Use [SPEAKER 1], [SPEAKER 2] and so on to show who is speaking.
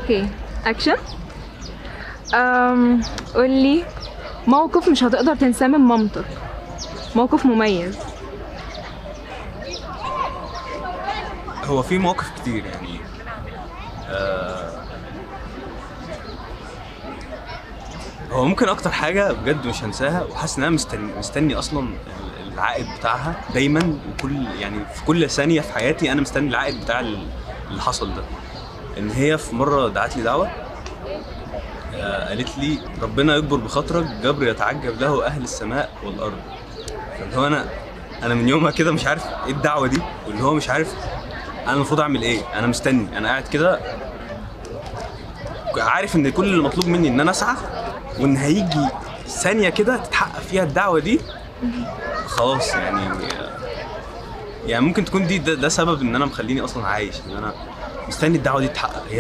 [SPEAKER 1] اوكي اكشن. قولي موقف مش هتقدر تنساه من مامتك، موقف مميز.
[SPEAKER 2] هو في مواقف كتير يعني. هو ممكن اكتر حاجه بجد مش هنساها وحاسس ان انا مستني اصلا العائد بتاعها دايما، وكل يعني في كل ثانيه في حياتي انا مستني العائد بتاع اللي حصل ده. ان هي في مره دعت لي دعوه، قالت لي ربنا يكبر بخاطرك، جبر يتعجب له اهل السماء والارض. فاللي هو انا من يومها كده مش عارف ايه الدعوه دي، واللي هو مش عارف انا المفروض اعمل ايه. انا مستني، انا قاعد كده عارف ان كل اللي مطلوب مني ان انا اسعى، وان هيجي ثانيه كده تتحقق فيها الدعوه دي. خلاص يعني ممكن تكون ده سبب ان انا مخليني اصلا عايش، ان انا مستني الدعوه دي تتحقق. هي